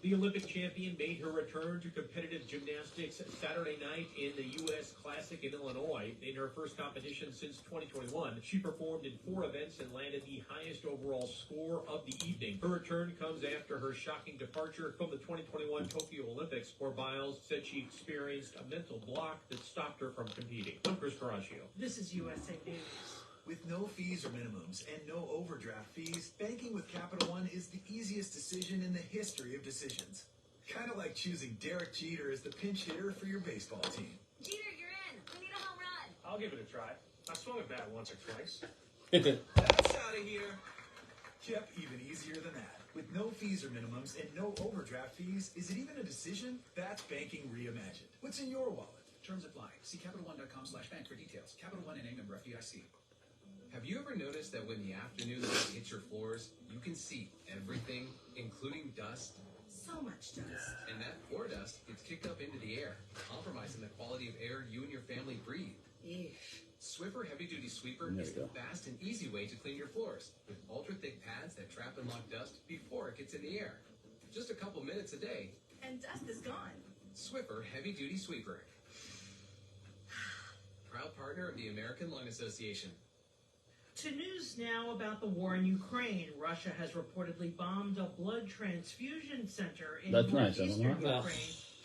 The Olympic champion made her return to competitive gymnastics Saturday night in the U.S. Classic in Illinois. In her first competition since 2021, she performed in 4 events and landed the highest overall score of the evening. Her return comes after her shocking departure from the 2021 Tokyo Olympics, where Biles said she experienced a mental block that stopped her from competing. I'm Chris Caraccio. This is USA News. With no fees or minimums and no overdraft fees, banking with Capital One is the easiest decision in the history of decisions. Kind of like choosing Derek Jeter as the pinch hitter for your baseball team. Jeter, you're in. We need a home run. I'll give it a try. I swung a bat once or twice. That's out of here. Yep, even easier than that. With no fees or minimums and no overdraft fees, is it even a decision? That's banking reimagined. What's in your wallet? Terms apply. See CapitalOne.com/bank for details. Capital One and a member FDIC. Have you ever noticed that when the afternoon light hits your floors, you can see everything, including dust? So much dust. And that floor dust gets kicked up into the air, compromising the quality of air you and your family breathe. Eesh. Swiffer Heavy Duty Sweeper is the fast and easy way to clean your floors, with ultra-thick pads that trap and lock dust before it gets in the air. Just a couple minutes a day. And dust is gone. Swiffer Heavy Duty Sweeper. Proud partner of the American Lung Association. To news now about the war in Ukraine. Russia has reportedly bombed a blood transfusion center in northeastern Ukraine,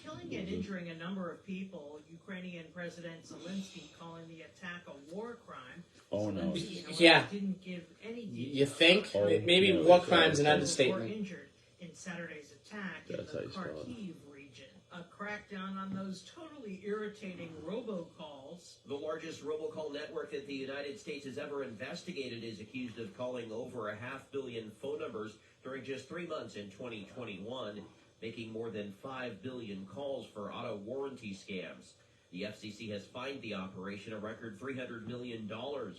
killing and injuring a number of people. Ukrainian President Zelensky calling the attack a war crime. Oh, no. Zelensky, didn't give any details. You think? Maybe war crime's an understatement. Were injured in Saturday's attack in the Kharkiv region. A crackdown on those totally irritating robocalls. The largest robocall network that the United States has ever investigated is accused of calling over 500 million phone numbers during just 3 months in 2021, making more than 5 billion calls for auto warranty scams. The FCC has fined the operation a record $300 million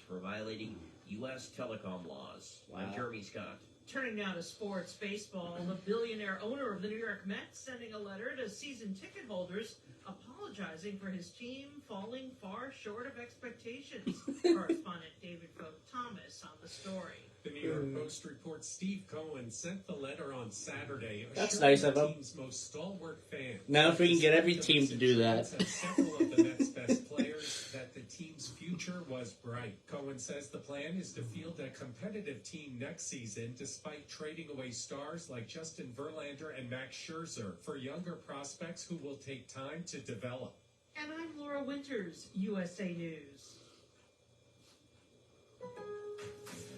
for violating U.S. telecom laws. Wow. I'm Jeremy Scott. Turning now to sports baseball, the billionaire owner of the New York Mets sending a letter to season ticket holders apologizing for his team falling far short of expectations. Correspondent David Folk Thomas on the story. The New York Post reports Steve Cohen sent the letter on Saturday. That's nice of him. The team's most stalwart fans. Now if we can get every team to do that. Several of the Mets' best players that the team's future was bright. Cohen says the plan is to field a competitive team next season despite trading away stars like Justin Verlander and Max Scherzer for younger prospects who will take time to develop. And I'm Laura Winters, USA News.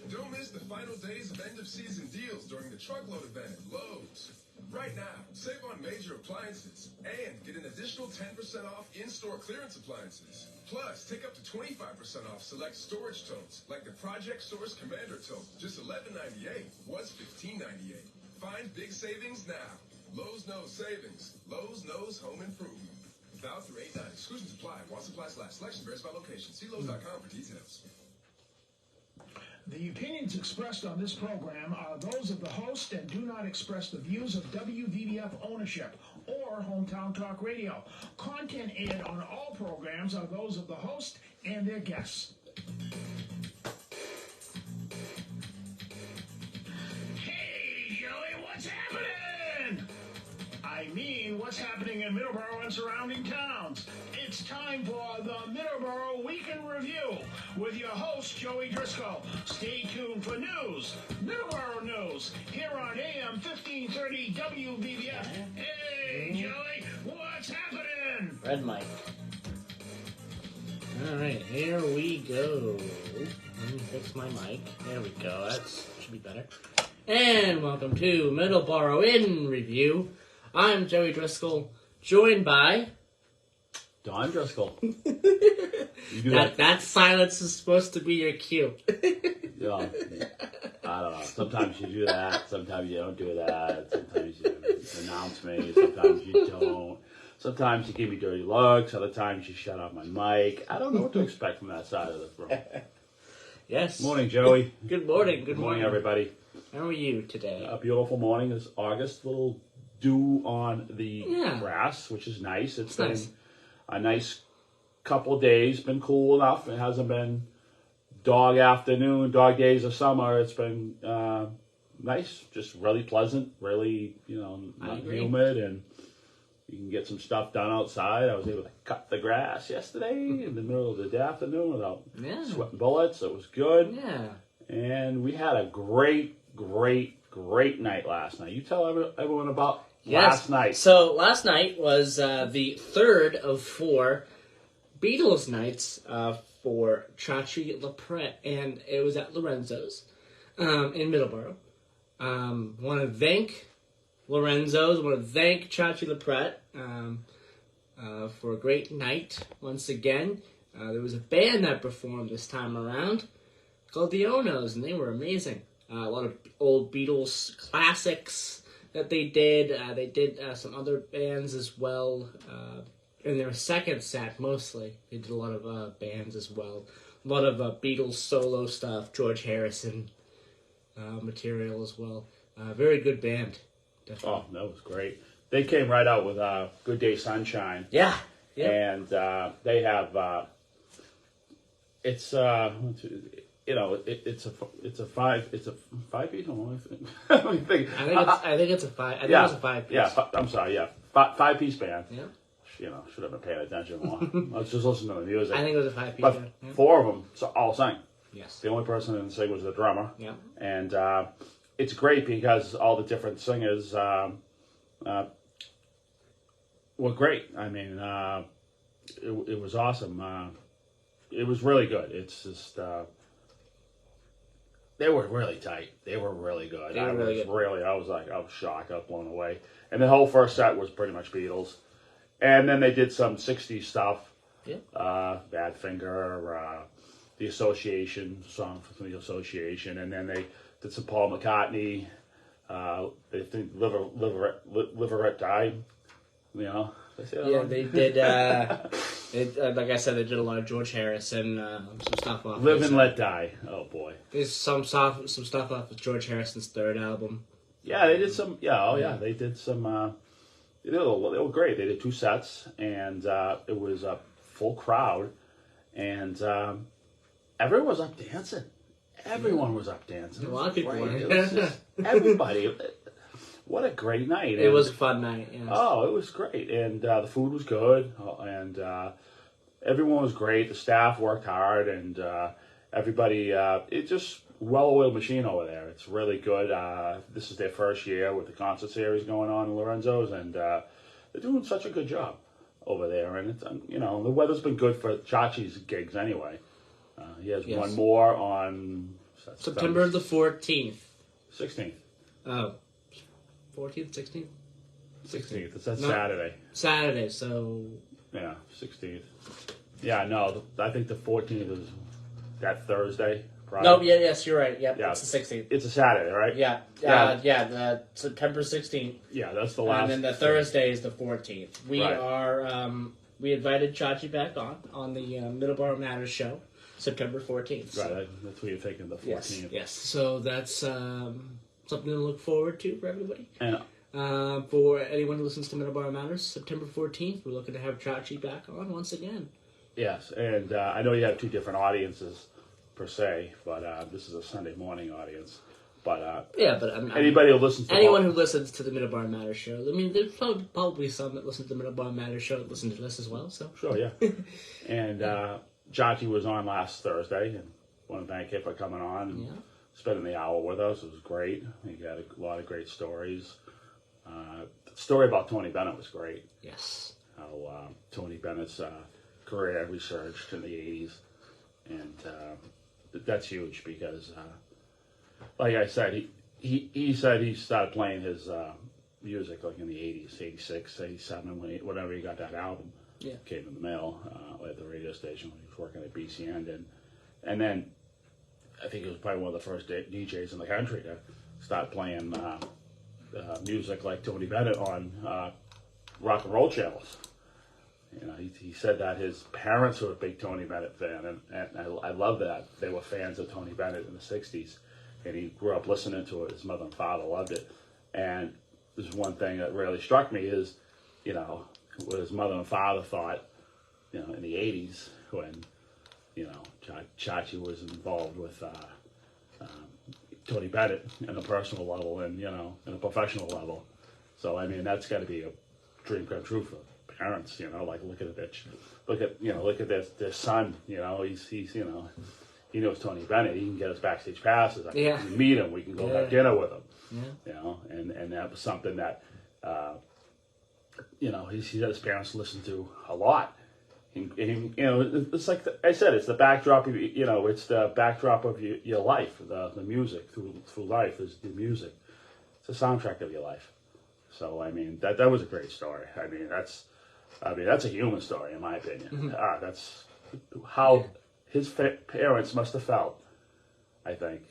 Don't miss the final days of end-of-season deals during the truckload event at Lowe's. Right now, save on major appliances and get an additional 10% off in-store clearance appliances. Plus, take up to 25% off select storage totes, like the Project Source Commander tote, just $11.98, was $15.98. Find big savings now. Lowe's knows savings. Lowe's knows home improvement. Valid through 8/9. Exclusions apply. While supplies last. Selection varies by location. See Lowe's.com for details. The opinions expressed on this program are those of the host and do not express the views of WVBF ownership or Hometown Talk Radio. Content aired on all programs are those of the host and their guests. Hey, Joey, what's happening? I mean, what's happening in Middleboro and surrounding towns? It's time for the Middleboro Weekend Review with your host, Joey Driscoll. Stay tuned for news, Middleboro news, here on AM 1530 WVBF. Hey, Joey, what's happening? Red mic. All right, here we go. Let me fix my mic. There we go. That should be better. And welcome to Middleboro in Review. I'm Joey Driscoll, joined by Don Driscoll. That silence is supposed to be your cue. Yeah, I don't know. Sometimes you do that. Sometimes you don't do that. Sometimes you announce me. Sometimes you don't. Sometimes you give me dirty looks. Other times you shut off my mic. I don't know what to expect from that side of the room. Yes. Morning, Joey. Good morning. Good morning, everybody. How are you today? A beautiful morning. It's August. Little dew on the grass, which is nice. It's been a nice couple days. Been cool enough. It hasn't been dog days of summer. It's been nice, just really pleasant, really, not humid, and you can get some stuff done outside. I was able to cut the grass yesterday in the middle of the afternoon without sweating bullets. It was good. Yeah. And we had a great night last night. You tell everyone about last night. So last night was the third of 4 Beatles nights for Chachi LaPret, and it was at Lorenzo's in Middleboro. Want to thank Lorenzo's. Want to thank Chachi LaPret for a great night once again. There was a band that performed this time around called the Onos, and they were amazing. A lot of old Beatles classics that they did. They did some other bands as well. In their second set, mostly. They did a lot of bands as well. A lot of Beatles solo stuff, George Harrison material as well. Very good band. Definitely. Oh, that was great. They came right out with Good Day Sunshine. Yeah. And they have, it's a 5-piece. Let me think. I think it's a 5. I think it was a 5-piece. Yeah, I'm sorry. Yeah, 5-piece band. Yeah. Should have been paying attention more. I was just listening to the music. I think it was a 5-piece But band. Yeah. 4 of them all sang. Yes. The only person that didn't sing was the drummer. Yeah. And it's great because all the different singers were great. I mean, it was awesome. It was really good. It's just they were really tight. They were really good. I was shocked. I was blown away. And the whole first set was pretty much Beatles. And then they did some 60s stuff. Yeah. Badfinger, the Association, song from the Association. And then they did some Paul McCartney. They think Liverette died. They did. Like I said, they did a lot of George Harrison, some stuff off. Live and Let Die. Oh boy. There's some stuff off of George Harrison's third album. Yeah, they did some. Yeah, they did some. They were great. They did 2 sets, and it was a full crowd, and everyone was up dancing. Everyone was up dancing. A lot of people were. Everybody. What a great night. It was a fun night. Yes. Oh, it was great. And the food was good. And everyone was great. The staff worked hard. And everybody, it's just well-oiled machine over there. It's really good. This is their first year with the concert series going on in Lorenzo's. And they're doing such a good job over there. And, it's the weather's been good for Chachi's gigs anyway. He has one more on September the 14th. 16th. Oh. 14th, 16th? 16th. It's that Saturday. Saturday, so... Yeah, 16th. Yeah, no, I think the 14th is that Thursday. Friday. No, yes, you're right. Yep, yeah, it's the 16th. It's a Saturday, right? Yeah, the September 16th. Yeah, that's the last. And then the Thursday is the 14th. We are, we invited Chachi back on the Middleboro Matters show, September 14th. So. Right, that's what you're thinking, the 14th. Yes, so that's something to look forward to for everybody. And for anyone who listens to Middleboro Matters, September 14th, we're looking to have Chachi back on once again. Yes, and I know you have 2 different audiences per se, but this is a Sunday morning audience. But anybody who listens to who listens to the Middleboro Matters show, I mean, there's probably some that listen to the Middleboro Matters show that listen to this as well. So sure, yeah. And Chachi was on last Thursday, and want to thank him for coming on and spending the hour with us. It was great. He got a lot of great stories. The story about Tony Bennett was great. Yes. How Tony Bennett's career resurged in the 80s. And that's huge because, like I said, he said he started playing his music like in the 80s, 86, 87, whenever he got that album. Yeah. Came in the mail at the radio station when he was working at BCN. And then I think he was probably one of the first DJs in the country to start playing music like Tony Bennett on rock and roll channels. He said that his parents were a big Tony Bennett fan, and I love that. They were fans of Tony Bennett in the 60s, and he grew up listening to it. His mother and father loved it. And there's one thing that really struck me is, what his mother and father thought, in the 80s when, Chachi was involved with Tony Bennett on a personal level and, you know, on a professional level. So, I mean, that's got to be a dream come true for parents, you know, like look at their son, you know, he's you know, he knows Tony Bennett, he can get us backstage passes, I can meet him, we can go have dinner with him, you know, and that was something that, you know, he had his parents listen to a lot. And, you know, it's like I said, it's the backdrop of, you know, it's the backdrop of your life, the music through life is the music. It's the soundtrack of your life. So, I mean, that was a great story. I mean, that's a human story, in my opinion. That's how his parents must have felt, I think.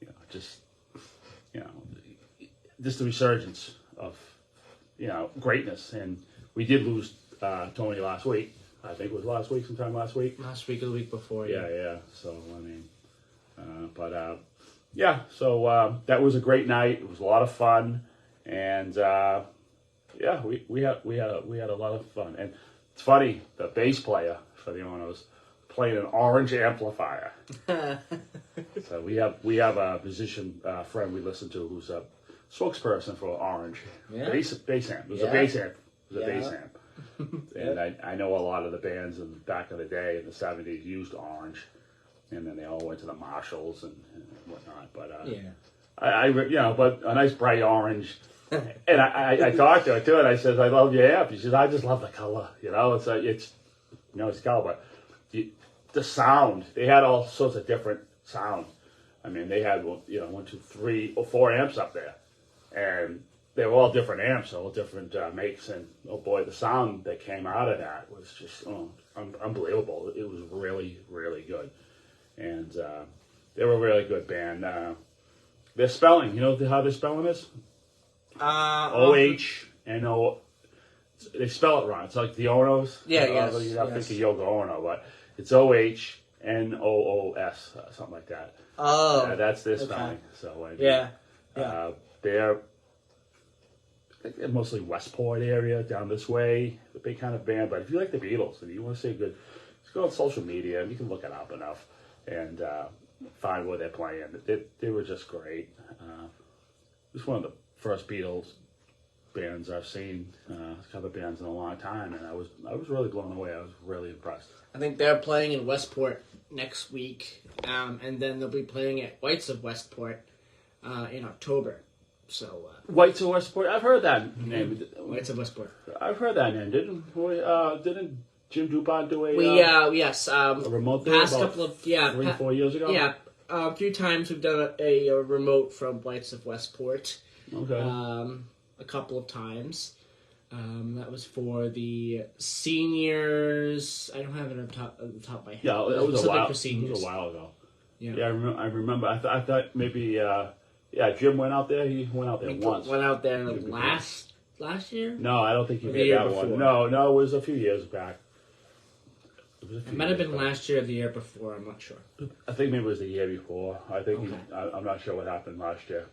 You know, just the resurgence of, you know, greatness. And we did lose Tony last week. I think it was sometime last week. Last week or the week before, yeah. So, I mean, so that was a great night. It was a lot of fun. And we had a lot of fun. And it's funny, the bass player for the Onos played an orange amplifier. So we have a musician friend we listen to who's a spokesperson for Orange. Bass amp. It was a bass amp. It was a bass amp. And I know a lot of the bands in back in the day in the 70s used Orange, and then they all went to the Marshalls and whatnot. But but a nice bright orange. And I talked to her too, and I said, "I love your amp." She says, "I just love the color. You know, it's color, but the sound. They had all sorts of different sound. I mean, they had 1, 2, 3, or 4 amps up there, and they were all different amps, all different makes. And oh boy, the sound that came out of that was just unbelievable. It was really, really good, and they were a really good band. Their spelling, you know how their spelling is? O-H-N-O. They spell it wrong. It's like the Onos. Yeah, yes. You have to think of Yoko Ono, but it's O-H-N-O-O-S, something like that. Oh. That's their spelling. So, they're mostly Westport area, down this way. A big kind of band. But if you like the Beatles and you want to see a good, just go on social media and you can look it up enough and find where they're playing. They were just great. Just one of the first Beatles bands I've seen, cover bands in a long time, and I was really blown away. I was really impressed. I think they're playing in Westport next week, and then they'll be playing at Whites of Westport in October. So Whites of Westport, I've heard that name. Whites of Westport. I've heard that name. Didn't Jim Dupont do a remote there past couple of 3-4 years ago? Yeah, a few times we've done a remote from Whites of Westport. Okay. A couple of times. That was for the seniors. I don't have it on the top of my head. Yeah, it was a while. For seniors. It was a while ago. Yeah, I remember. I thought maybe. Jim went out there. He went out there once. Went out there last year. No, I don't think he did that one. No, it was a few years back. It might have been last year or the year before. I'm not sure. I think maybe it was the year before. I think I'm not sure what happened last year.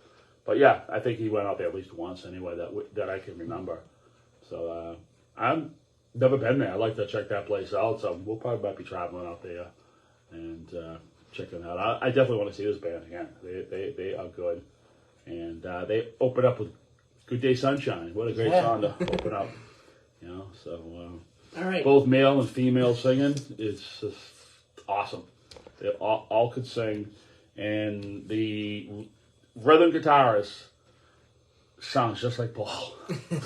But yeah, I think he went out there at least once anyway that I can remember. So I've never been there. I'd like to check that place out. So we'll probably might be traveling out there and checking it out. I definitely want to see this band again. They are good, and they open up with "Good Day Sunshine." What a great song to open up. So all right, both male and female singing. It's just awesome. They all could sing, and the rhythm guitarist sounds just like Paul.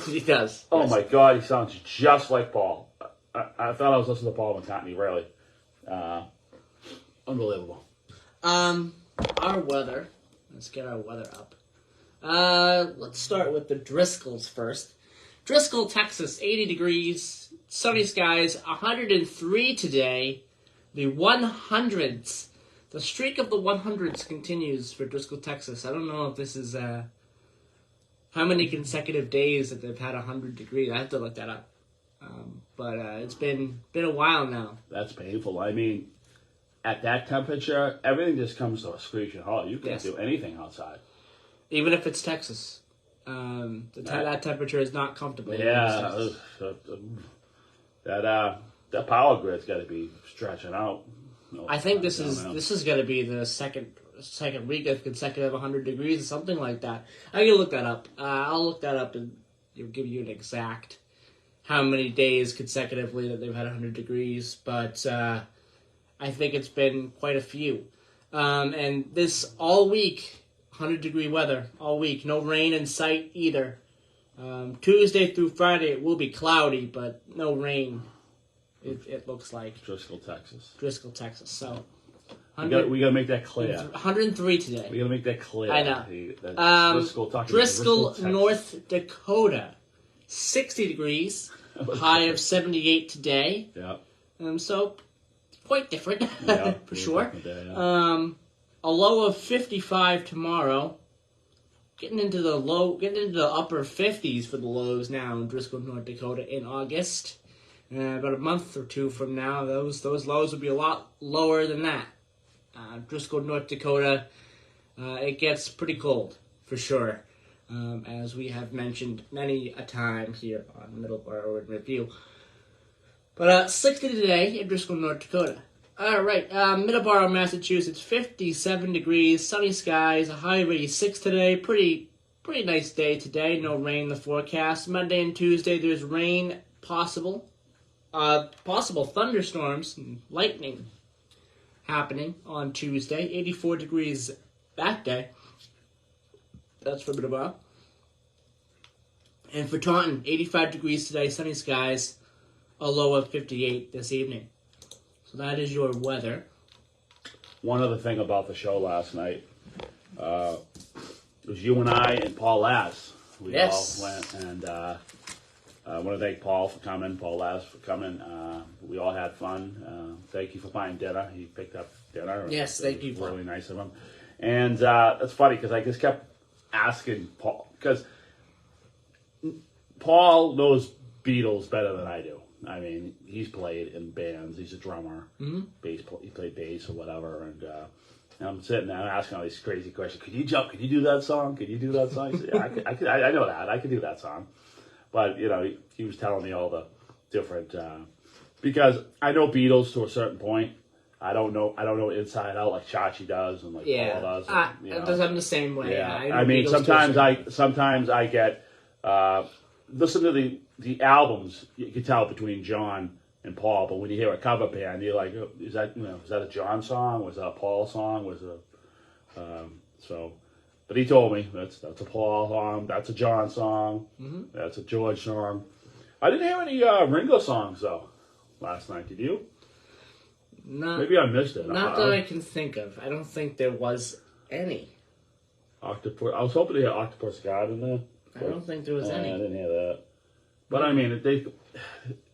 He does. Oh my God, he sounds just like Paul. I thought I was listening to Paul McCartney, really. Unbelievable. Our weather. Let's get our weather up. Let's start with the Driscolls first. Driscoll, Texas, 80 degrees, sunny skies, 103 today. The 100s. The streak of the 100s continues for Driscoll, Texas. I don't know if this is how many consecutive days that they've had 100 degrees. I have to look that up. But it's been a while now. That's painful. I mean, at that temperature, everything just comes to a screeching halt. You can't do anything outside. Even if it's Texas. That temperature is not comfortable. Yeah. That power grid's got to be stretching out. I think this is going to be the second second week of consecutive 100 degrees or something like that. I can look that up. I'll look that up and give you an exact how many days consecutively that they've had 100 degrees. But I think it's been quite a few. And this all week, 100-degree weather all week. No rain in sight either. Tuesday through Friday it will be cloudy, but no rain. It looks like Driscoll, Texas. So we got to make that clear. 103 today. We got to make that clear. I know. Driscoll, North Dakota, 60 degrees. High of 78 today. Yeah. So quite different, for sure. Day, yeah. A low of 55 tomorrow. Getting into the upper 50s for the lows now in Driscoll, North Dakota in August. About a month or two from now, those lows will be a lot lower than that. Driscoll, North Dakota, it gets pretty cold, for sure, as we have mentioned many a time here on Middleboro in Review. But 60 today in Driscoll, North Dakota. All right, Middleboro, Massachusetts, 57 degrees, sunny skies, a high of 86 today. Pretty nice day today. No rain in the forecast. Monday and Tuesday, there's rain possible. Possible thunderstorms and lightning happening on Tuesday. 84 degrees that day. That's for Middleboro. And for Taunton, 85 degrees today, sunny skies, a low of 58 this evening. So that is your weather. One other thing about the show last night, it was you and I and Paul Lass. We all went, and I want to thank Paul for coming, Paul Lass for coming. We all had fun. Thank you for buying dinner. He picked up dinner. Yes, thank you, Paul. Really nice of him. And it's funny because I just kept asking Paul, because Paul knows Beatles better than I do. I mean, he's played in bands. He's a drummer. Mm-hmm. He played bass or whatever. And I'm sitting there asking all these crazy questions. Could you jump? Could you do that song? Could you do that song? He said, yeah, I know that. I could do that song. But, he was telling me all the different... because I know Beatles to a certain point. I don't know inside out like Chachi does and like Paul does. Because I'm the same way. Yeah. I mean, sometimes I get... listen to the albums, you can tell between John and Paul, but when you hear a cover band, you're like, oh, is that a John song? Was that a Paul song? But he told me that's a Paul song, that's a John song, that's a George song. I didn't hear any Ringo songs though last night. Did you? Maybe I missed it. Not that I can think of. I don't think there was any. Octopus. I was hoping to hear Octopus Garden there. I don't think there was any. I didn't hear that. But I mean,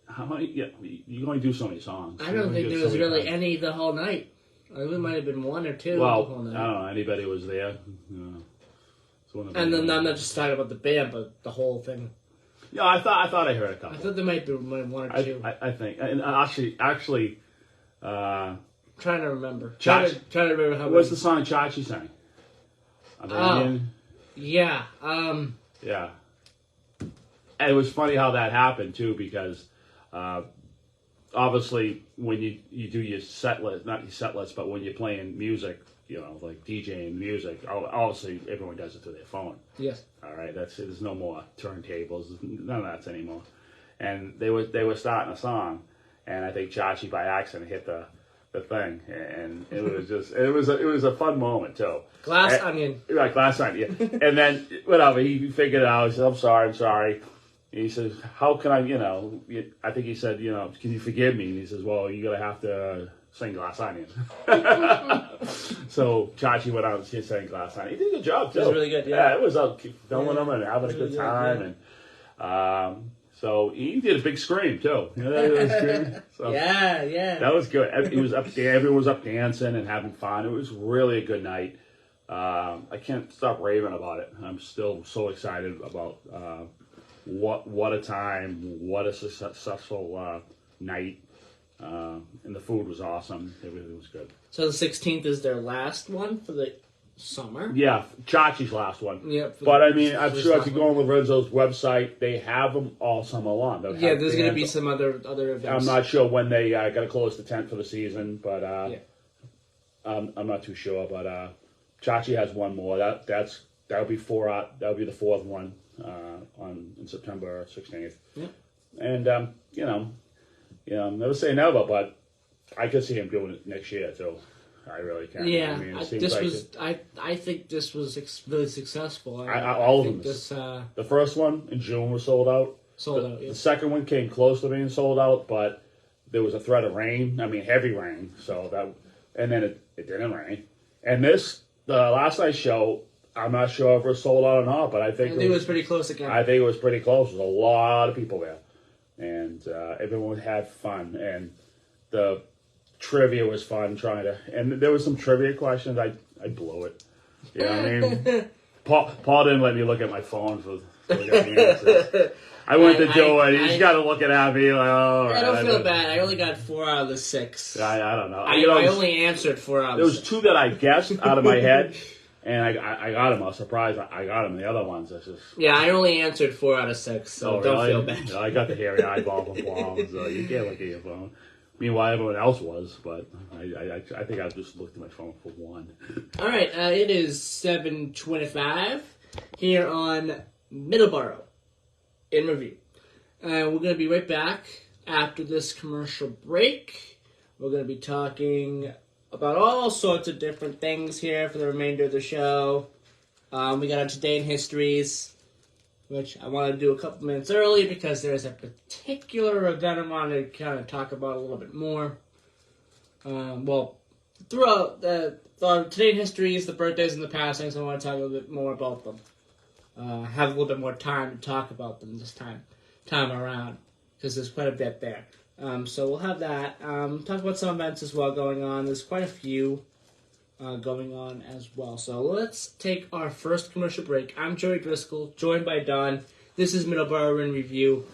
how many? Yeah, you can only do so many songs. I don't think there was really any the whole night. There might have been one or two the whole night. I don't know. Anybody was there. And then I'm not just talking about the band, but the whole thing. Yeah, I thought I heard a couple. I thought there might be one or two. I think, and actually, trying to remember. Trying to remember how. What's the song Chachi sang? Yeah. Yeah. And it was funny how that happened too, because obviously when you do your set list, not your set list, but when you're playing music, like DJing music, obviously everyone does it through their phone. Yes. All right. There's no more turntables, none of that anymore. And they were starting a song, and I think Chachi by accident hit the thing, and it was just it was a fun moment too. Glass onion. Right, glass onion. Yeah. And then whatever, he figured it out. He said, "I'm sorry." He says, "How can I, I think he said, can you forgive me?" And he says, "Well, you're going to have to sing Glass Onion." So Chachi went out and sang Glass Onion. He did a good job, too. It was really good, yeah. It was filming him and having a good time. And so he did a big scream, too. So yeah. That was good. He was up there. Everyone was up dancing and having fun. It was really a good night. I can't stop raving about it. I'm still so excited about what a time, what a successful night, and the food was awesome. Everything was good. So the 16th is their last one for the summer? Yeah, Chachi's last one. Yep. But I mean, I'm sure if you go on Lorenzo's website, they have them all summer long. Yeah, there's going to be some other events. I'm not sure when they got to close the tent for the season, but I'm not too sure. But Chachi has one more. That'll be four out. That'll be the fourth one in September 16th. Yep. And never say never, but I could see him doing it next year too. I really can. Yeah, I mean, I think this was really successful. All of them. The first one in June was sold out. Yeah. The second one came close to being sold out, but there was a threat of rain. I mean, heavy rain. And then it didn't rain. And the last night's show, I'm not sure if it was sold out or not, but I think it was pretty close again. I think it was pretty close. There was a lot of people there, and everyone had fun. And the trivia was fun and there was some trivia questions. I blew it. You know what I mean? Paul didn't let me look at my phone for look at the answers. I went to do it. He's got to look at me like, oh, I don't feel bad. I only got 4 out of the 6. I don't know. I only answered 4 out of the 6. There was 2 that I guessed out of my head, and I got them. I was surprised I got them. The other ones, it's just... Yeah, I only answered 4 out of 6, so don't feel bad. I got the hairy eyeball from Paul, so you can't look at your phone. Meanwhile, everyone else was, but I think I just looked at my phone for one. All right, it is 7:25 here on Middleboro in review. We're going to be right back after this commercial break. We're going to be talking about all sorts of different things here for the remainder of the show. We got our Today in Histories, which I want to do a couple minutes early because there's a particular event I want to kind of talk about a little bit more. Throughout the Today in Histories, the birthdays and the passings, I want to talk a little bit more about them. Have a little bit more time to talk about them this time around, because there's quite a bit there. So we'll have that. Talk about some events as well going on. There's quite a few going on as well. So let's take our first commercial break. I'm Joey Driscoll, joined by Don. This is Middleboro in Review.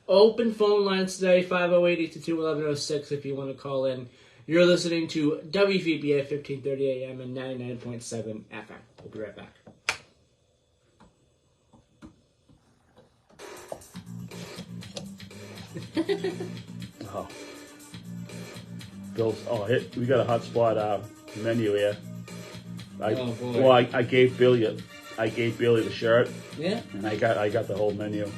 Open phone lines today, 508-822-1106 if you want to call in. You're listening to WVBA 1530 AM and 99.7 FM. We'll be right back. Oh. Bill's. We got a hotspot menu here. I gave Billy the shirt. Yeah. And I got the whole menu.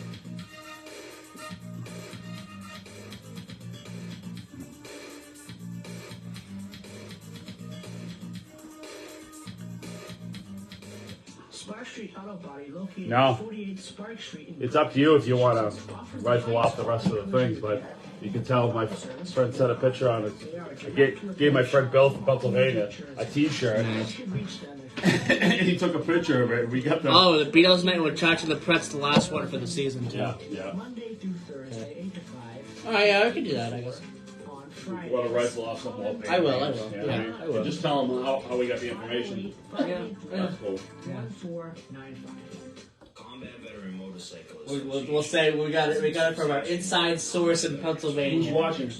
Spark Street Auto Body located No. at 48 Spark Street. It's up to you if you want to rifle off the rest of the things, but you can tell my friend sent a picture on it. I gave my friend Bill from Pennsylvania a T-shirt, and he took a picture of it. We got the the Beatles night with Chachi and the Pretz, the last one for the season too. Yeah. Monday through Thursday, 8 to 5. Oh yeah, I can do that, I guess. On Friday. You want to rifle off some more paper. I will. Yeah, I will. Just tell them how we got the information. Yeah. That's cool. 1495. Combat veteran motorcyclist. We'll say we got it from our inside source in Pennsylvania. Who's watching?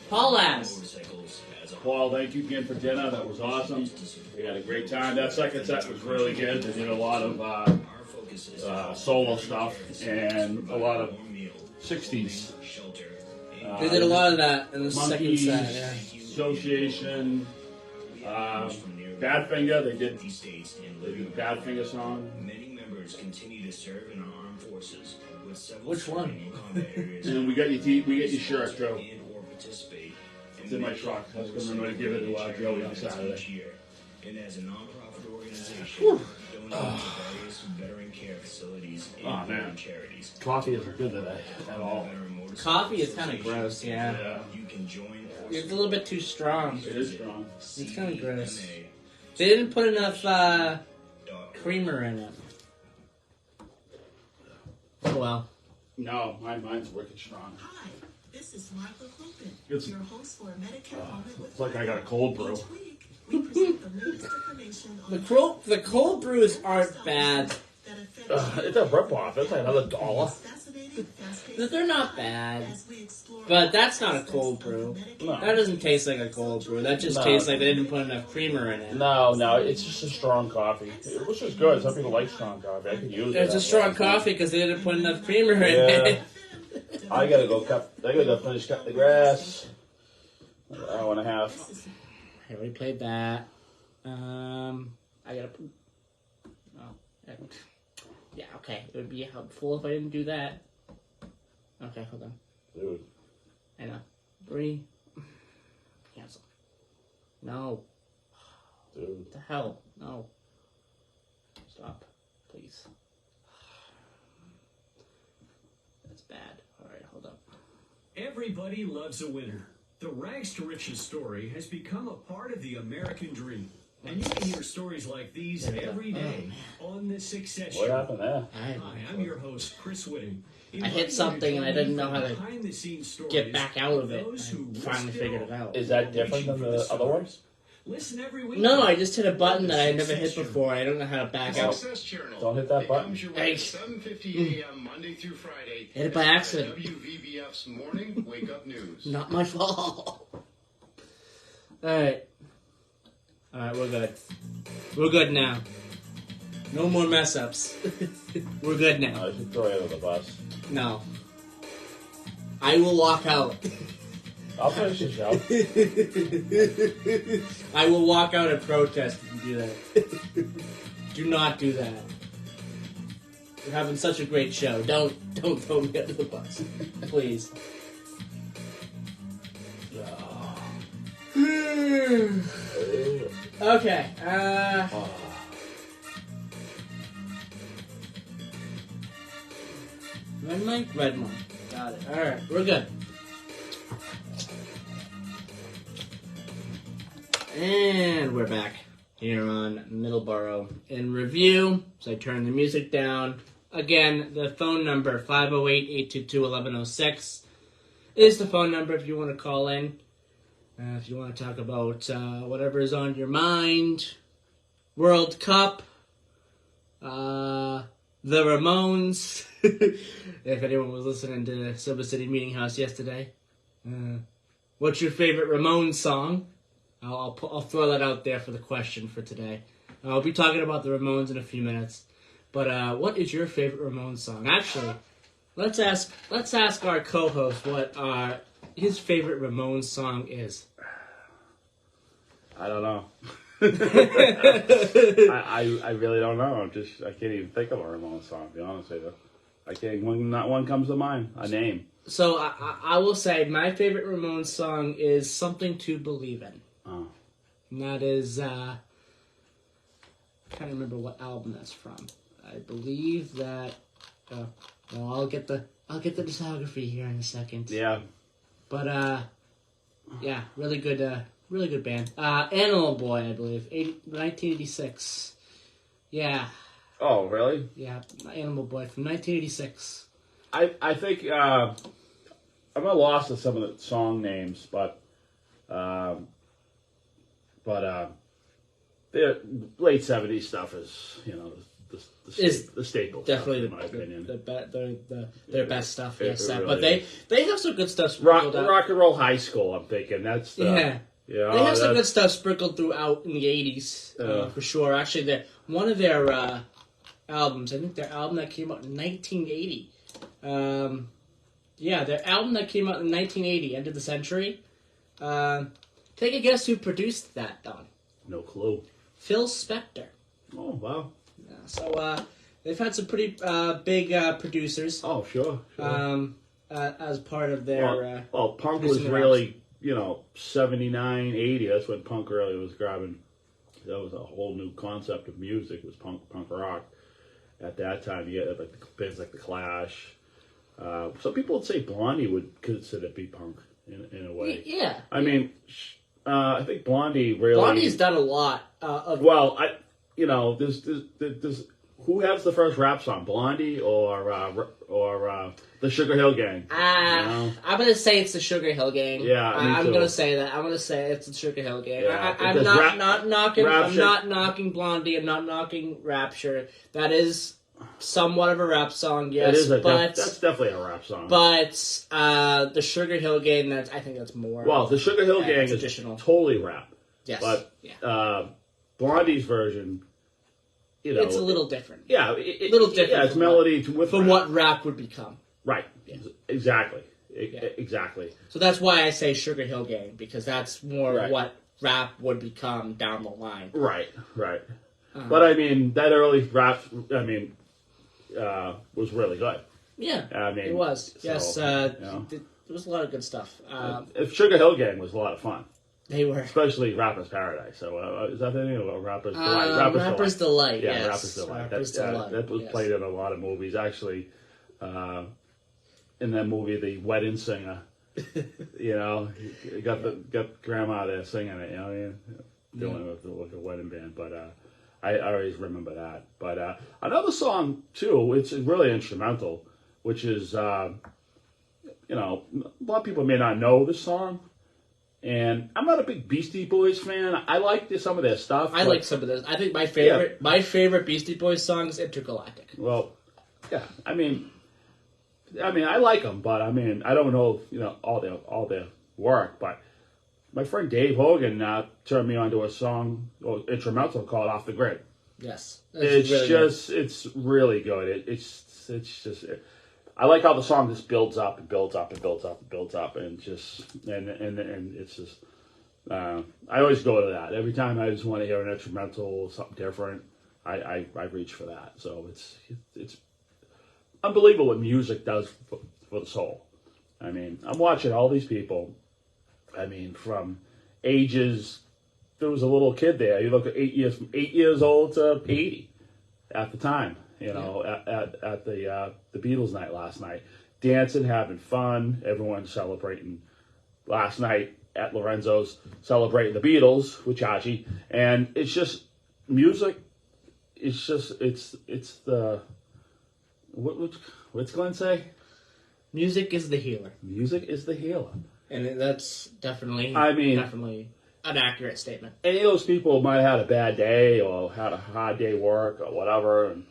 Paul Lass. Paul, thank you again for dinner. That was awesome. We had a great time. That second set was really good. They did a lot of solo stuff and a lot of 60s. They did a lot of that in the Monkeys, second set. Yeah. Association, Badfinger. They did the Badfinger song. Many members continue to serve in our armed forces with several Which one? in combat areas. And we got your shirt, Joe. And/or participate It's in my truck. I was going to give it to Joey on each Saturday. year. And as a non-profit organization, donating to various veteran care facilities and veteran charities. Coffee isn't good today at all. Coffee is kind of gross, yeah. You can join It's a little bit too strong. It is strong. It's kind of gross. They didn't put enough creamer in it. Oh well. No, mine's wicked strong. Hi, this is Martha Hogan, It's- your host for Medicare Moment with It's like I got a cold brew. Each week, we present the latest information on The cold brews aren't bad. It's a rip-off. It's like another $1. They're not bad. But that's not a cold brew. No. That doesn't taste like a cold brew. That just No. tastes like they didn't put enough creamer in it. No, it's just a strong coffee. Which is good. Some people like strong coffee. I could use it. It's a strong coffee because they didn't put enough creamer in it. I gotta go finish cutting the grass. An hour and a half. I already played that. I gotta poop. Oh, yeah, okay. It would be helpful if I didn't do that. Okay, hold on. Dude. I know. 3. Cancel. No. Dude. What the hell? No. Stop. Please. That's bad. Alright, hold up. Everybody loves a winner. The rags to riches story has become a part of the American dream. And you can hear stories like these every day on the Success Show. What happened there? Hi, I'm your host, Chris Whitting. I hit something and I didn't know how to get back out of it. I finally figured it out. Is that different than the other ones? Listen every week. No, I just hit a button that I never hit before. I don't know how to back out. Don't hit that button. Hey. 7:50 a.m. Monday through Friday. Hit it by accident. WVBF's Morning Wake Up News. Not my fault. Alright. Alright, we're good. We're good now. No more mess ups. We're good now. I should throw you under the bus. No. I will walk out. I'll finish the show. I will walk out and protest if you do that. Do not do that. We're having such a great show. Don't throw me under the bus. Please. Okay. Red mic? Red mic. Got it. Alright, we're good. And we're back here on Middleboro in review. So I turn the music down. Again, the phone number, 508-822-1106, is the phone number if you want to call in. If you want to talk about whatever is on your mind. World Cup. The Ramones. If anyone was listening to Silver City Meeting House yesterday. What's your favorite Ramones song? I'll throw that out there for the question for today. I'll be talking about the Ramones in a few minutes. But what is your favorite Ramones song? Actually, let's ask our co-host what his favorite Ramones song is. I don't know. I really don't know. I can't even think of a Ramones song, to be honest with you. I can't. Not one comes to mind. A name. So I will say my favorite Ramones song is "Something to Believe In." Oh. And that is I can't remember what album that's from. I believe that. Well, I'll get the discography here in a second. Yeah. But yeah, really good band. Animal Boy, I believe, 1986. Yeah. Oh, really? Yeah, Animal Boy from 1986. I think I'm at a loss of some of the song names, but the late '70s stuff is, the staple. Definitely stuff, in my opinion. Their best stuff. Yes, really but they have some good stuff sprinkled out. Rock and Roll High School. I'm thinking that's yeah. They have some good stuff sprinkled throughout in the 80s, for sure. Actually, one of their albums, I think their album that came out in 1980. Their album that came out in 1980, End of the Century. Take a guess who produced that, Don? No clue. Phil Spector. Oh, wow. Yeah, so they've had some pretty big producers. Oh, sure. As part of their... punk was really... 79, 80, that's when punk really was grabbing. That was a whole new concept of music, was punk rock. At that time, you had like bands like The Clash. Some people would say Blondie would consider it be punk in a way. Yeah. I mean, I think Blondie really... Blondie's done a lot of... Well, there's who has the first rap song, Blondie or the Sugar Hill Gang? I'm gonna say it's the Sugar Hill Gang. Yeah, I'm gonna say that. I'm gonna say it's the Sugar Hill Gang. Yeah, I'm not knocking. I'm not knocking Blondie. I'm not knocking Rapture. That is somewhat of a rap song, yes. That's definitely a rap song. But the Sugar Hill Gang, I think that's more. Well, the Sugar Hill Gang is additional. Totally rap. Yes. But Blondie's version. It's a little different. Yeah, little different. Yeah, it's melody from what rap would become. Right. Yeah. Exactly. Exactly. So that's why I say Sugar Hill Gang, because that's more what rap would become down the line. Right. But I mean, that early rap, was really good. Yeah, I mean, it was. So, Yes, there was a lot of good stuff. Sugar Hill Gang was a lot of fun. They were. Especially Rapper's Paradise. So is that the name of it? Rapper's Delight? Rapper's Delight, Yeah, yes. Rapper's Delight. Rapper's Delight, that was played in a lot of movies. Actually, in that movie, The Wedding Singer, you got grandma there singing it, doing it with a wedding band. But I always remember that. But another song, too, it's really instrumental, which is, a lot of people may not know this song. And I'm not a big Beastie Boys fan. I like some of their stuff. I like some of this. I think my favorite Beastie Boys song is Intergalactic. Well, yeah. I mean, I like them, but I don't know, all their work. But my friend Dave Hogan turned me on to a song, or instrumental called "Off the Grid." Yes, it's really good. It's just. I like how the song just builds up and builds up and builds up and builds up, and it's just. I always go to that every time. I just want to hear an instrumental, something different. I reach for that. So it's unbelievable what music does for the soul. I mean, I'm watching all these people. I mean, from ages. There was a little kid there. You look at 8 years, from 8 years old to 80 at the time. At the Beatles night last night, dancing, having fun, everyone celebrating. Last night at Lorenzo's, celebrating the Beatles with Chachi, and it's just music. It's the what's Glenn say? Music is the healer. Music is the healer, and that's definitely an accurate statement. Any of those people might have had a bad day or had a hard day at work or whatever, and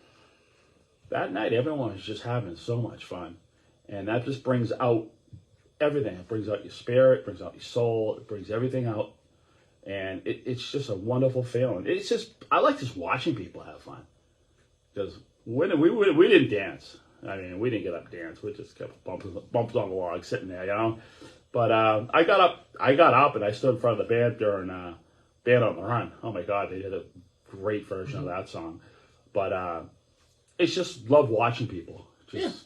that night, everyone is just having so much fun. And that just brings out everything. It brings out your spirit, it brings out your soul, it brings everything out. And it's just a wonderful feeling. I like just watching people have fun. Because we didn't dance. I mean, we didn't get up and dance. We just kept bumped on the log, sitting there, But I got up and I stood in front of the band during Band on the Run. Oh my God, they did a great version of that song. But it's just love watching people just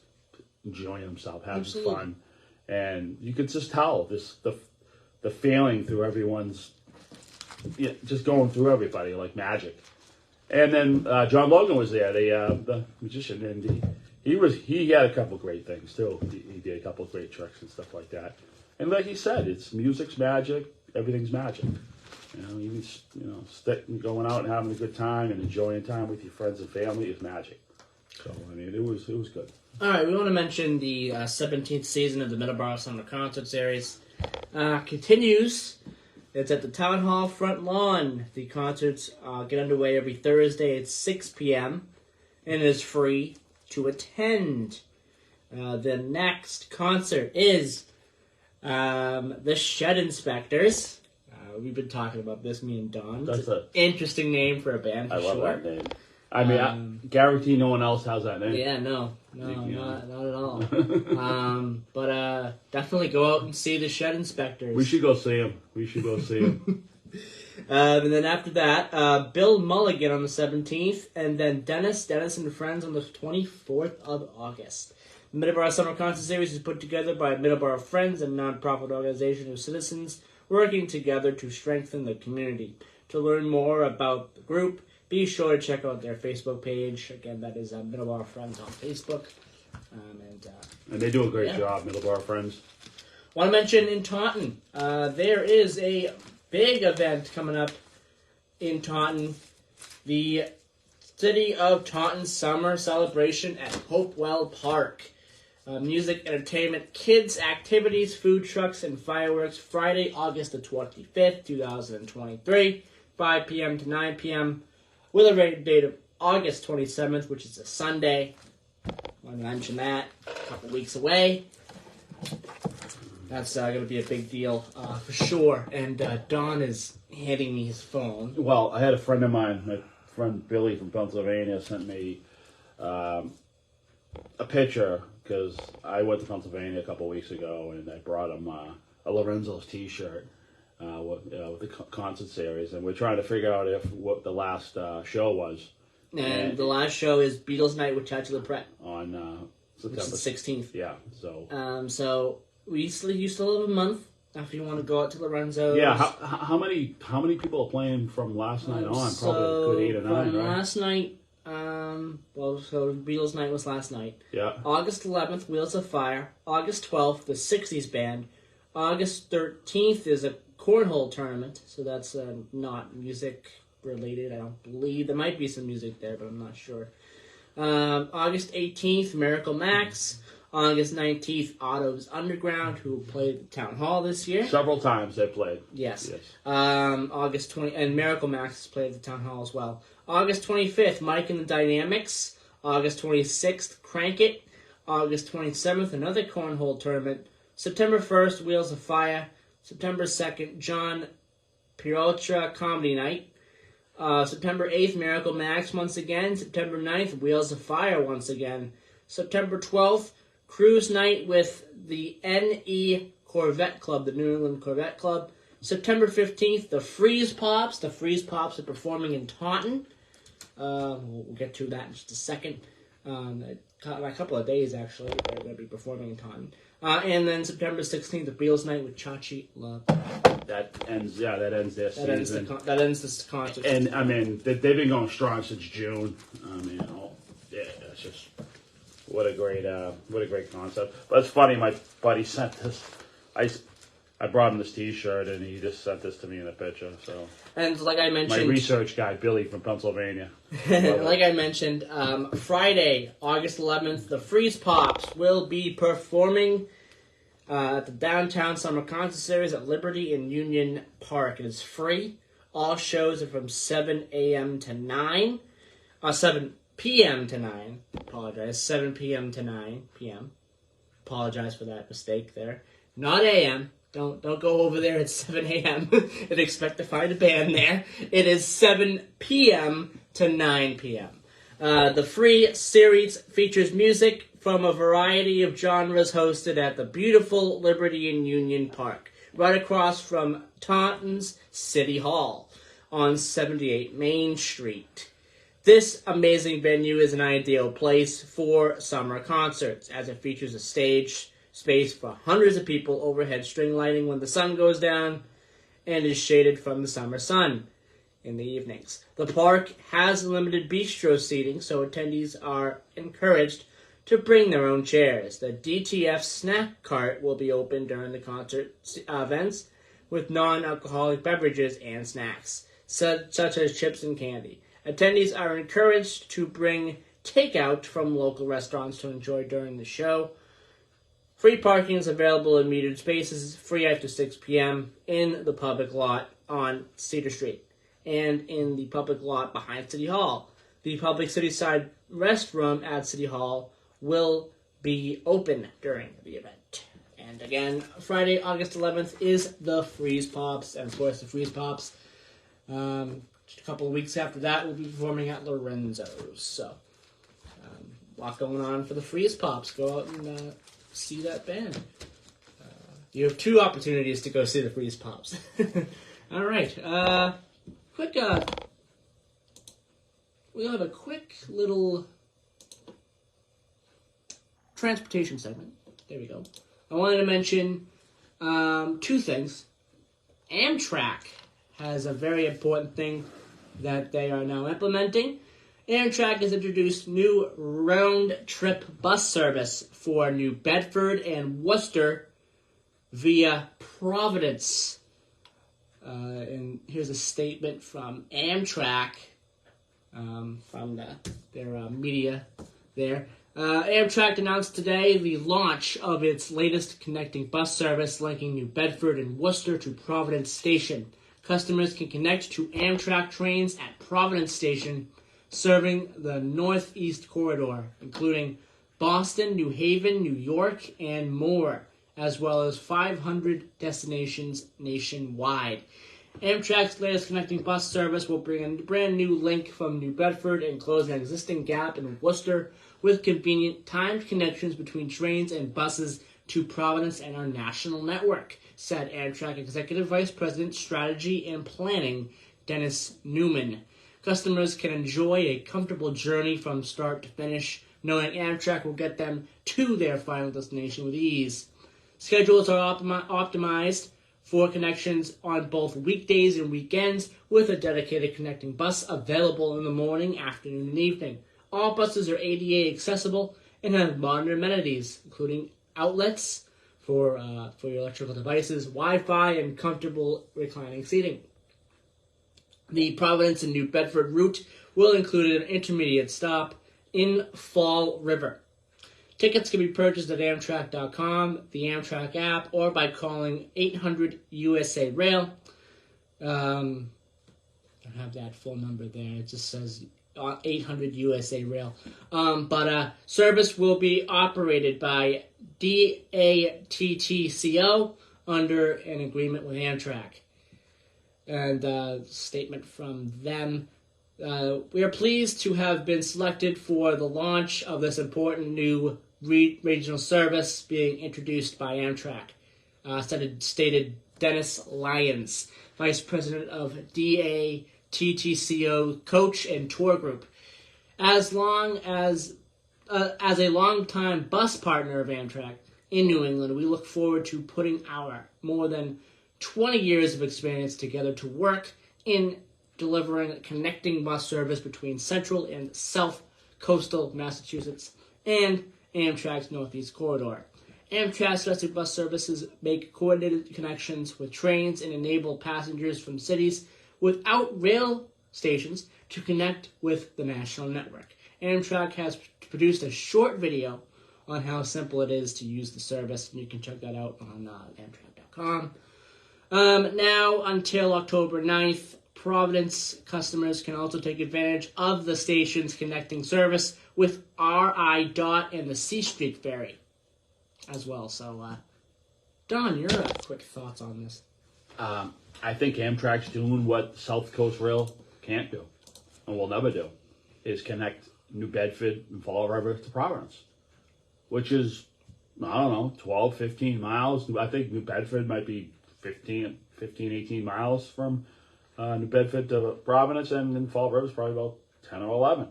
enjoying themselves, having fun, and you could just tell the feeling through everyone's, just going through everybody like magic. And then John Logan was there, the magician, and he had a couple of great things too. He did a couple of great tricks and stuff like that. And like he said, music's magic, everything's magic. Going out and having a good time and enjoying time with your friends and family is magic. So, I mean, it was good. All right, we want to mention the 17th season of the Middleboro Summer Concert Series continues. It's at the Town Hall front lawn. The concerts get underway every Thursday at 6 p.m. and it is free to attend. The next concert is the Shed Inspectors. We've been talking about this, me and Don. That's an interesting name for a band, for sure. I love that name. I mean, I guarantee no one else has that name. Yeah, no, not at all. But definitely go out and see the Shed Inspectors. We should go see them. And then after that, Bill Mulligan on the 17th, and then Dennis and Friends on the 24th of August. The Middleboro Summer Concert Series is put together by Middleboro Friends, a non-profit organization of citizens working together to strengthen the community. To learn more about the group, be sure to check out their Facebook page. Again, that is Middleboro Friends on Facebook. And they do a great job, Middleboro Friends. Want to mention in Taunton, there is a big event coming up in Taunton. The City of Taunton Summer Celebration at Hopewell Park. Music, entertainment, kids, activities, food trucks, and fireworks. Friday, August the 25th, 2023, 5 p.m. to 9 p.m. with a rated date of August 27th, which is a Sunday. I want to mention that. A couple weeks away. That's going to be a big deal for sure. And Don is handing me his phone. Well, I had a friend of mine, my friend Billy from Pennsylvania, sent me a picture because I went to Pennsylvania a couple weeks ago and I brought him a Lorenzo's t-shirt. with the concert series, and we're trying to figure out what the last show was. And the last show is Beatles Night with Chachi LaPret on September 16th. Yeah, so you still have a month after you want to go out to Lorenzo's. Yeah, how many people are playing from last night on? Probably a good 8 or 9, from right? Last night, so Beatles Night was last night. Yeah. August 11th, Wheels of Fire. August 12th, the 60s Band. August 13th is a cornhole tournament, so that's not music related, I don't believe. There might be some music there, but I'm not sure. August 18th, Miracle Max. August 19th, Otto's Underground, who played at the Town Hall this year. Several times they played. Yes. August 20, and Miracle Max has played at the Town Hall as well. August 25th, Mike and the Dynamics. August 26th, Crank It. August 27th, another cornhole tournament. September 1st, Wheels of Fire. September 2nd, John Piroltra Comedy Night. September 8th, Miracle Max once again. September 9th, Wheels of Fire once again. September 12th, Cruise Night with the NE Corvette Club, the New England Corvette Club. September 15th, the Freeze Pops. The Freeze Pops are performing in Taunton. We'll get to that in just a second. A couple of days, actually, they're going to be performing in Taunton. And then September 16th, the Beatles Night with Chachi Love. That ends their season. That ends this concert. And, I mean, they've been going strong since June. I mean, it's just... What a great concept. But it's funny, my buddy sent this. I brought him this T-shirt, and he just sent this to me in a picture. So, and like I mentioned, my research guy Billy from Pennsylvania. Like I mentioned, Friday, August 11th, the Freeze Pops will be performing at the Downtown Summer Concert Series at Liberty in Union Park. It is free. All shows are from 7 a.m. to 9. 7 p.m. to 9. Apologize. 7 p.m. to 9 p.m. Apologize for that mistake there. Not a.m. Don't go over there at 7 a.m. and expect to find a band there. It is 7 p.m. to 9 p.m. The free series features music from a variety of genres hosted at the beautiful Liberty in Union Park, right across from Taunton's City Hall on 78 Main Street. This amazing venue is an ideal place for summer concerts, as it features a stage space for hundreds of people, overhead string lighting when the sun goes down, and is shaded from the summer sun in the evenings. The park has limited bistro seating, so attendees are encouraged to bring their own chairs. The DTF snack cart will be open during the concert events with non-alcoholic beverages and snacks, such as chips and candy. Attendees are encouraged to bring takeout from local restaurants to enjoy during the show. Free parking is available in metered spaces, free after 6 p.m. in the public lot on Cedar Street and in the public lot behind City Hall. The public city-side restroom at City Hall will be open during the event. And again, Friday, August 11th is the Freeze Pops, and of course the Freeze Pops. Just a couple of weeks after that, we'll be performing at Lorenzo's. So, a lot going on for the Freeze Pops. Go out and see that band. You have 2 opportunities to go see the Freeze Pops. All right. We'll have a quick little transportation segment. There we go. I wanted to mention 2 things. Amtrak has a very important thing that they are now implementing. Amtrak has introduced new round-trip bus service for New Bedford and Worcester via Providence. And here's a statement from Amtrak, from their media there. Amtrak announced today the launch of its latest connecting bus service linking New Bedford and Worcester to Providence Station. Customers can connect to Amtrak trains at Providence Station, serving the Northeast Corridor, including Boston, New Haven, New York, and more, as well as 500 destinations nationwide. Amtrak's latest connecting bus service will bring a brand new link from New Bedford and close an existing gap in Worcester with convenient timed connections between trains and buses to Providence and our national network, said Amtrak Executive Vice President, Strategy and Planning, Dennis Newman. Customers can enjoy a comfortable journey from start to finish, knowing Amtrak will get them to their final destination with ease. Schedules are optimized for connections on both weekdays and weekends, with a dedicated connecting bus available in the morning, afternoon, and evening. All buses are ADA accessible and have modern amenities, including outlets for your electrical devices, Wi-Fi, and comfortable reclining seating. The Providence and New Bedford route will include an intermediate stop in Fall River. Tickets can be purchased at Amtrak.com, the Amtrak app, or by calling 800 USA Rail. I don't have that full number there. It just says 800 USA Rail. But service will be operated by DATTCO under an agreement with Amtrak. And a statement from them. We are pleased to have been selected for the launch of this important new regional service being introduced by Amtrak, stated Dennis Lyons, Vice President of DATTCO Coach and Tour Group. As a longtime bus partner of Amtrak in New England, we look forward to putting our more than 20 years of experience together to work in delivering connecting bus service between central and south coastal Massachusetts and Amtrak's Northeast Corridor. Amtrak's domestic bus services make coordinated connections with trains and enable passengers from cities without rail stations to connect with the national network. Amtrak has produced a short video on how simple it is to use the service, and you can check that out on Amtrak.com. Now, until October 9th, Providence customers can also take advantage of the station's connecting service with RI Dot and the C Street Ferry as well. So, Don, your quick thoughts on this? I think Amtrak's doing what South Coast Rail can't do and will never do, is connect New Bedford and Fall River to Providence, which is, I don't know, 12, 15 miles. I think New Bedford might be 15, 18 miles from New Bedford to Providence, and then Fall River is probably about 10 or 11.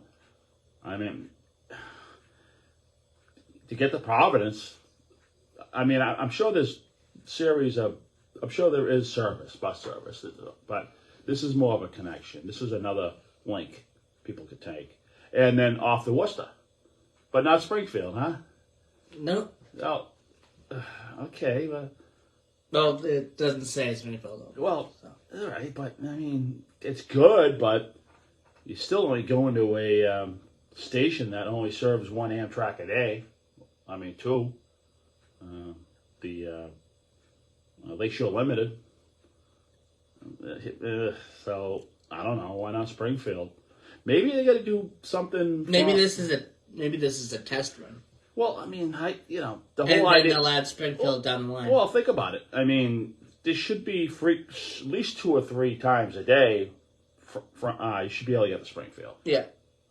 I mean, to get to Providence, I mean, I'm sure there's I'm sure there is bus service, but this is more of a connection. This is another link people could take. And then off to Worcester, but not Springfield, huh? No. Oh, okay, but... Well, it doesn't say Springfield. Well, all right, but, I mean, it's good, but you're still only going to a station that only serves one Amtrak a day. I mean, two. The Lakeshore Limited. So, I don't know. Why not Springfield? Maybe they got to do something... Maybe this is a test run. Well, I mean, the whole and idea... they'll add Springfield down the line. Well, think about it. I mean, there should be at least 2 or 3 times a day. You should be able to get to Springfield. Yeah.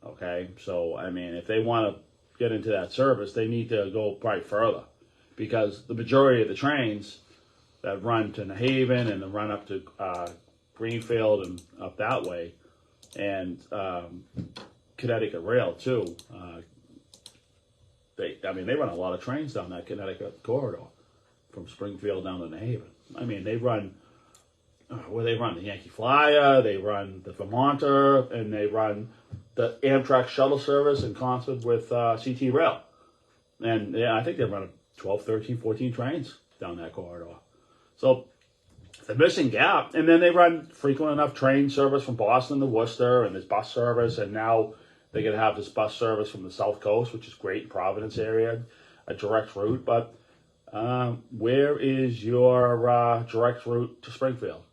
Okay, so, I mean, if they want to get into that service, they need to go probably further. Because the majority of the trains that run to New Haven and then run up to Greenfield and up that way, and Connecticut Rail, too, they run a lot of trains down that Connecticut corridor from Springfield down to New Haven. I mean, they run, they run the Yankee Flyer, they run the Vermonter, and they run the Amtrak shuttle service in concert with CT Rail. And yeah, I think they run 12, 13, 14 trains down that corridor. So the missing gap, and then they run frequent enough train service from Boston to Worcester, and there's bus service, and now they're going to have this bus service from the South Coast, which is great, Providence area, a direct route. But where is your direct route to Springfield?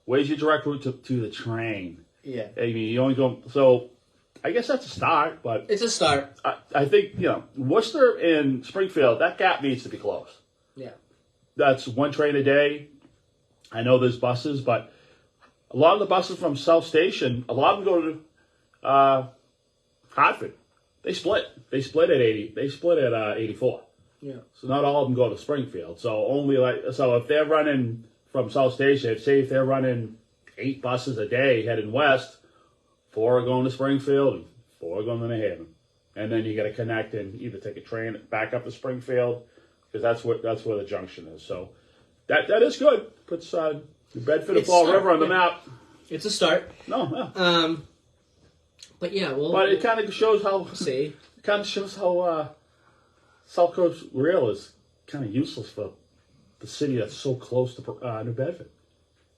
Where's your direct route to the train? Yeah. I mean, you only go... So I guess that's a start, but... It's a start. I think, Worcester and Springfield, that gap needs to be closed. Yeah. That's 1 train a day. I know there's buses, but a lot of the buses from South Station, a lot of them go to Hartford. They split. They split at 84. Yeah. So not all of them go to Springfield. So if they're running from South Station, say if they're running 8 buses a day heading west, 4 are going to Springfield and 4 are going to New Haven. And then you got to connect and either take a train back up to Springfield, because that's where the junction is. So that is good. Puts New Bedford and Fall River on the map. It's a start. No, yeah. But yeah, but it kind of shows how South Coast Rail is kind of useless for the city that's so close to New Bedford.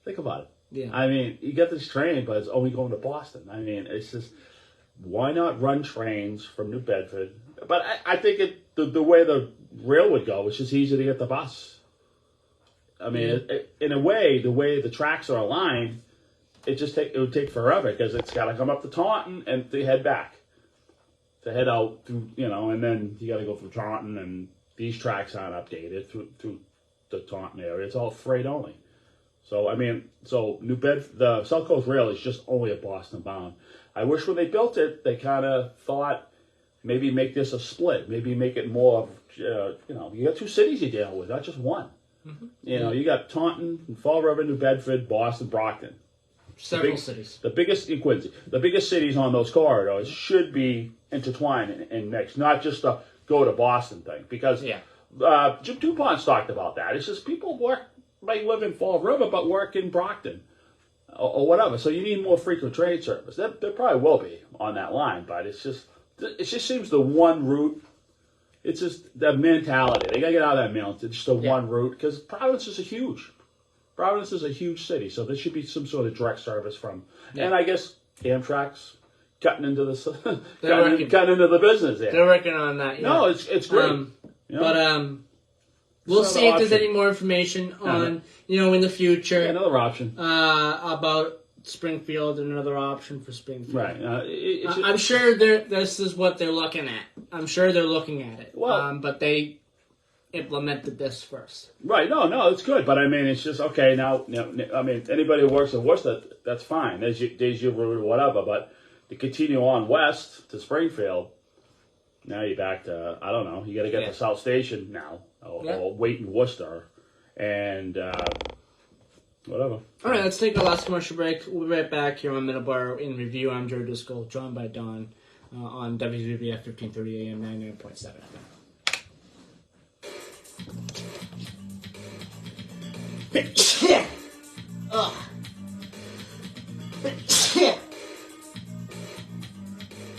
Think about it. Yeah. I mean, you get this train, but it's only going to Boston. I mean, it's just, why not run trains from New Bedford? But I think the way the rail would go, it's just easier to get the bus. I mean, in a way, the way the tracks are aligned, it would take forever, because it's got to come up to Taunton and to head back. To head out through, and then you got to go through Taunton, and these tracks aren't updated through the Taunton area. It's all freight only. So, I mean, New Bedford, the South Coast Rail is just only a Boston bound. I wish when they built it, they kind of thought maybe make this a split, maybe make it more of, you got 2 cities you're dealing with, not just one. Mm-hmm. You got Taunton, Fall River, New Bedford, Boston, Brockton. Several cities. The biggest in Quincy. The biggest cities on those corridors should be intertwined and mixed, not just a go to Boston thing. Because Jim DuPont's talked about that. It's just people might live in Fall River but work in Brockton or whatever. So you need more frequent train service. There probably will be on that line, but it just seems the one route. It's just the mentality. They got to get out of that mountain. It's just the one route, because Providence is a huge city, so there should be some sort of direct service from. Yeah. And I guess Amtrak's cutting into the cutting into the business there. They're working on that. Yeah. No, it's great. But we'll see if there's any more information on in the future. Yeah, another option about Springfield and another option for Springfield. Right. I'm sure this is what they're looking at. I'm sure they're looking at it. Well, but they implemented this first. Right. No, it's good. But I mean, it's just, okay, now, I mean, anybody who works in Worcester, that's fine. There's your route or whatever. But to continue on west to Springfield, now you're back to, I don't know, you got to get to South Station now, or wait in Worcester, and whatever. All right, let's take our last commercial break. We'll be right back here on Middleboro in Review. I'm Joe Driscoll, joined by Don on WVBF 1530 AM 99.7 FM.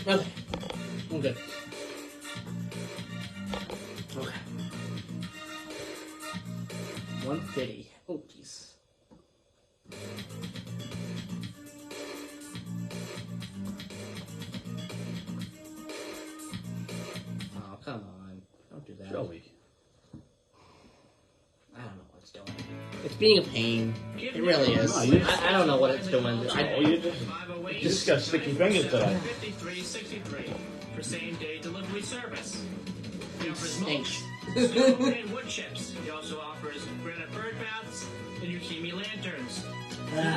Okay, I'm good. Okay. 150. Oh, jeez. Oh, come on. Don't do that. Joey. I don't know what it's doing. It's being a pain. It really is. I don't know what it's doing. You just got sticky fingers today. 5363 for same-day delivery service. He offers Thanks. mulch, snow, and wood chips. He also offers granite bird baths and Yukimi lanterns.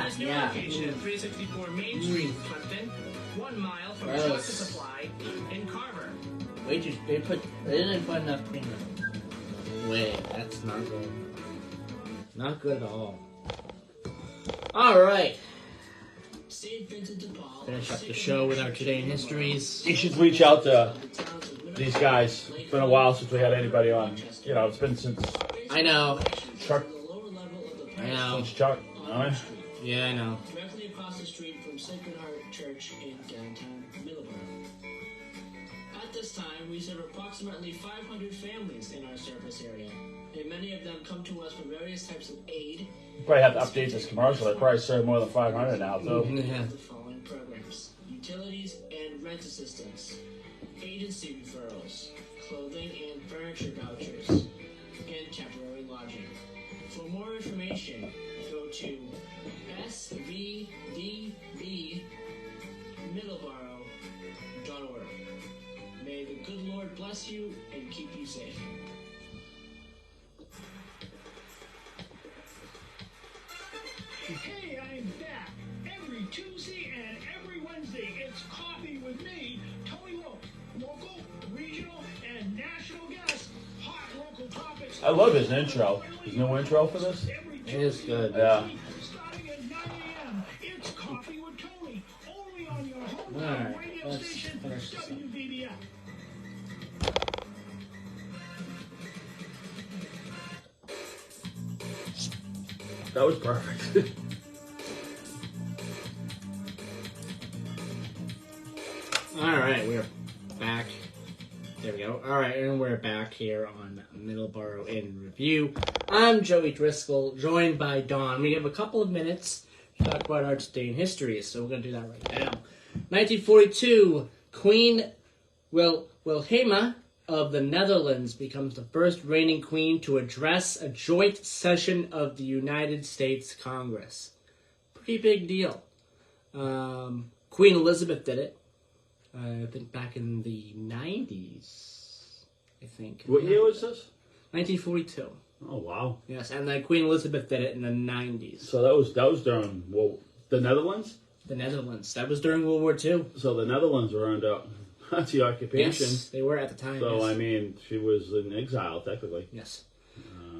His new location at 364 Main Street, Clifton, 1 mile from Tractor Supply in Carver. Wait, they didn't put enough cream in. Wait, that's not good. Not good at all. Alright. Finish up the show with our Today in Histories. You should reach out to these guys. It's been a while since we had anybody on. It's been since... I know. Chuck. I know. Since Chuck. Yeah, I know. Directly across the street from Sacred Heart Church in downtown Middleboro. At this time, we serve approximately 500 families in our service area, and many of them come to us for various types of aid. You probably have to update this commercial. They probably serve more than 500 now, too. Yeah. The following programs: utilities and rent assistance, agency referrals, clothing and furniture vouchers, and temporary lodging. For more information, go to svdbmiddleboro.org. May the good Lord bless you and keep you safe. Hey, I'm back. Every Tuesday and every Wednesday, it's Coffee with me, Tony Wolf. Local, regional, and national guests, hot I love his intro. His new intro for this. It is good. Yeah. Starting at 9 a.m. It's Coffee with Tony, only on your home Alright, radio let's station, finish this up. WVBF. That was perfect. Alright, we're back. There we go. Alright, and we're back here on Middleboro in Review. I'm Joey Driscoll, joined by Dawn. We have a couple of minutes to talk about our today in history, so we're going to do that right now. 1942, Queen Wilhelmina of the Netherlands becomes the first reigning queen to address a joint session of the United States Congress. Pretty big deal. Queen Elizabeth did it. I think back in the 90s, I think. What year was this? 1942. Oh, wow. Yes, and then Queen Elizabeth did it in the 90s. So that was during the Netherlands? The Netherlands. That was during World War II. So the Netherlands were under Nazi occupation. Yes, they were at the time. So, yes. I mean, she was in exile, technically. Yes.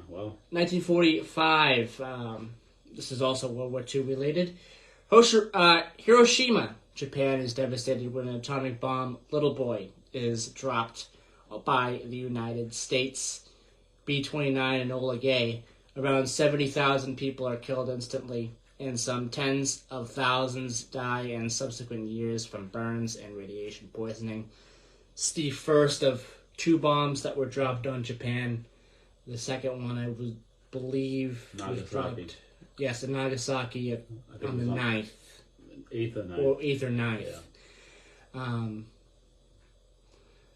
Well. 1945. This is also World War II related. Hiroshima, Japan is devastated when an atomic bomb, Little Boy, is dropped by the United States. B-29 Enola Gay. Around 70,000 people are killed instantly, and some tens of thousands die in subsequent years from burns and radiation poisoning. It's the first of two bombs that were dropped on Japan. The second one, I would believe, was dropped. Yes, in Nagasaki on the 9th. 8th or 9th. Or 8th or 9th. Yeah.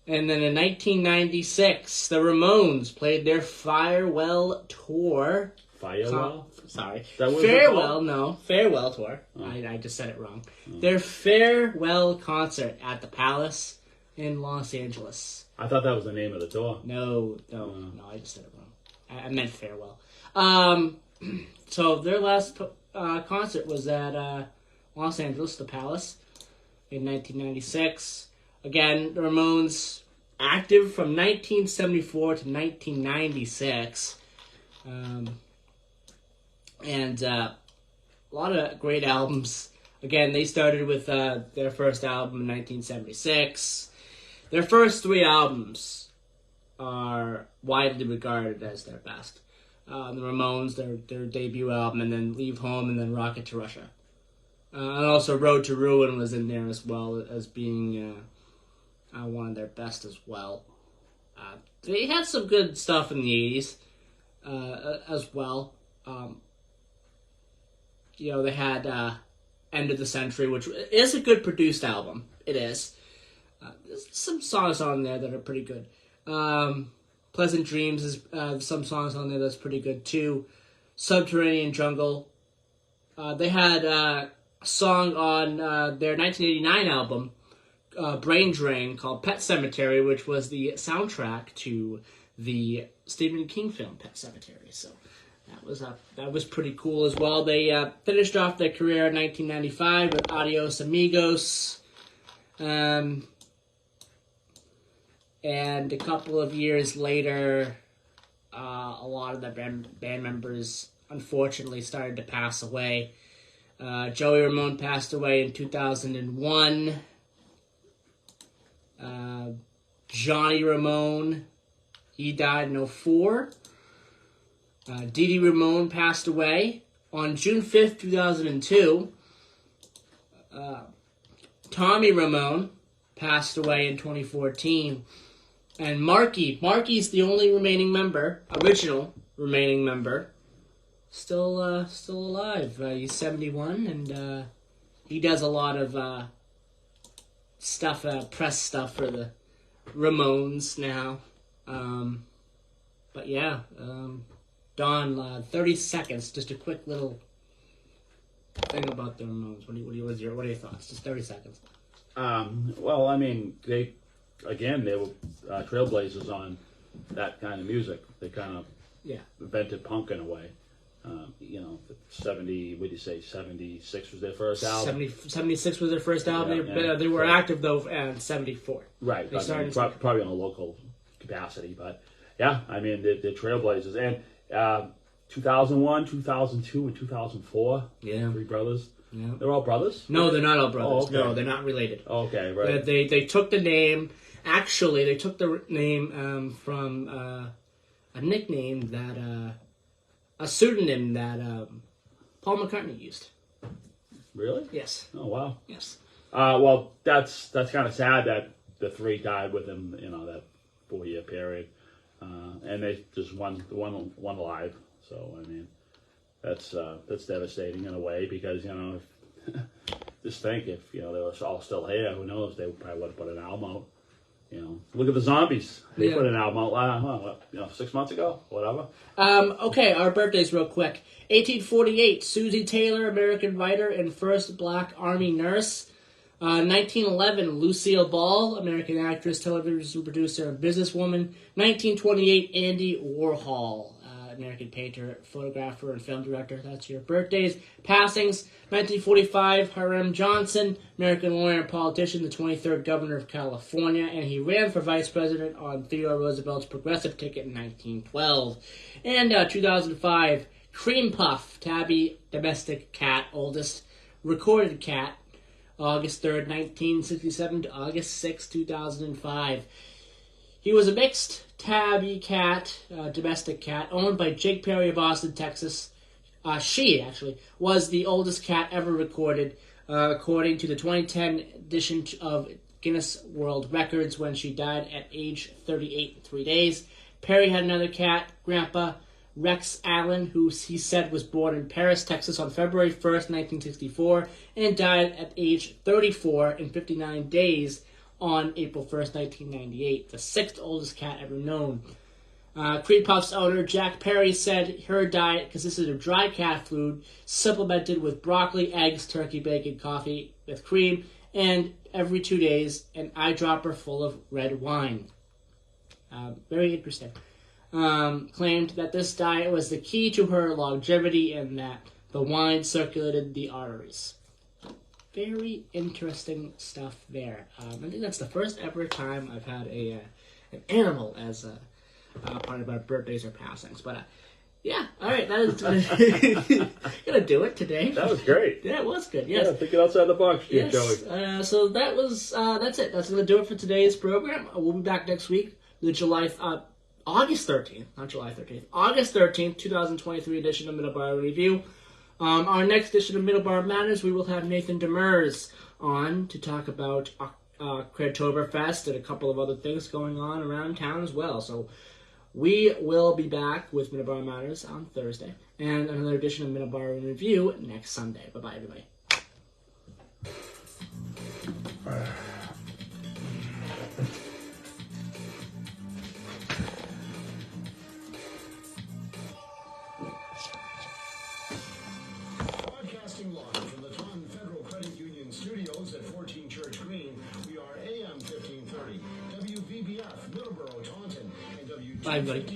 And then in 1996, the Ramones played their farewell tour. Farewell? Sorry. That was farewell tour. Oh. I just said it wrong. Oh. Their farewell concert at the Palace in Los Angeles. I thought that was the name of the tour. No, I just said it wrong. I meant farewell. So their last concert was at Los Angeles, the Palace, in 1996. Again, the Ramones active from 1974 to 1996. And a lot of great albums. Again, they started with their first album in 1976. Their first three albums are widely regarded as their best. The Ramones, their debut album, and then Leave Home, and then Rocket to Russia. And also Road to Ruin was in there as well as being one of their best as well. They had some good stuff in the 80s as well. They had End of the Century, which is a good produced album. It is. There's some songs on there that are pretty good. Pleasant Dreams is some songs on there that's pretty good too. Subterranean Jungle. They had a song on their 1989 album, Brain Drain, called Pet Sematary, which was the soundtrack to the Stephen King film Pet Sematary. So that was pretty cool as well. They finished off their career in 1995 with Adios Amigos. And a couple of years later, a lot of the band members unfortunately started to pass away. Joey Ramone passed away in 2001. Johnny Ramone, he died in 2004. Dee Dee Ramone passed away on June 5th, 2002. Tommy Ramone passed away in 2014. And Marky's the only original remaining member, still alive. He's 71, and he does a lot of stuff, press stuff for the Ramones now. But yeah, Don, 30 seconds, just a quick little thing about the Ramones. What are your thoughts? Just 30 seconds. Well, I mean, they were trailblazers on that kind of music. They kind of invented punk in a way. 76 was their first album. 76 was their first album. They were active, though, in 74. Right. They started probably on a local capacity, but Yeah, I mean, they're trailblazers. And 2001, 2002, and 2004, Yeah. 3 brothers. Yeah. They're all brothers? No, they're not all brothers. Oh, okay. No, they're not related. Okay, right. They took the name. Actually, they took the name from a nickname that a pseudonym that Paul McCartney used. Really? Yes. Oh, wow. Yes. Well, that's kind of sad that the 3 died within, that 4-year period. And they just one alive. So, I mean, that's devastating in a way because, if, just think if, they were all still here, who knows, they probably would have put an album out. Look at the Zombies. They put an album out, 6 months ago, whatever. Okay, our birthdays real quick. 1848, Susie Taylor, American writer and first black Army nurse. 1911, Lucille Ball, American actress, television producer, and businesswoman. 1928, Andy Warhol, American painter, photographer, and film director. That's your birthdays. Passings, 1945, Hiram Johnson, American lawyer and politician, the 23rd governor of California, and he ran for vice president on Theodore Roosevelt's progressive ticket in 1912. And 2005, Cream Puff, tabby domestic cat, oldest recorded cat, August 3rd, 1967 to August 6, 2005. He was a mixed tabby cat, domestic cat, owned by Jake Perry of Austin, Texas. She, actually, was the oldest cat ever recorded, according to the 2010 edition of Guinness World Records, when she died at age 38 and 3 days. Perry had another cat, Grandpa Rex Allen, who he said was born in Paris, Texas on February 1st, 1964, and died at age 34 and 59 days on April 1st, 1998, the 6th oldest cat ever known. Cream Puff's owner, Jack Perry, said her diet consisted of dry cat food, supplemented with broccoli, eggs, turkey, bacon, coffee with cream, and every 2 days, an eyedropper full of red wine. Very interesting. Claimed that this diet was the key to her longevity and that the wine circulated the arteries. Very interesting stuff there. I think that's the first ever time I've had an animal as a part of our birthdays or passings. But yeah, all right, that is gonna do it today. That was great. Yeah, it was good. Yes, yeah, thinking outside the box, yes. Joey. So that's it. That's gonna do it for today's program. We'll be back next week, August 13th, not July 13th, August 13th, 2023 edition of Middleboro Review. Our next edition of Middleboro Matters, we will have Nathan Demers on to talk about Craigtoberfest and a couple of other things going on around town as well. So we will be back with Middleboro Matters on Thursday and another edition of Middleboro Review next Sunday. Bye-bye, everybody. Broadcasting live from the Taunton Federal Credit Union Studios at 14 Church Green, we are AM 1530, WVBF, Middleboro, Taunton, and Bye, everybody.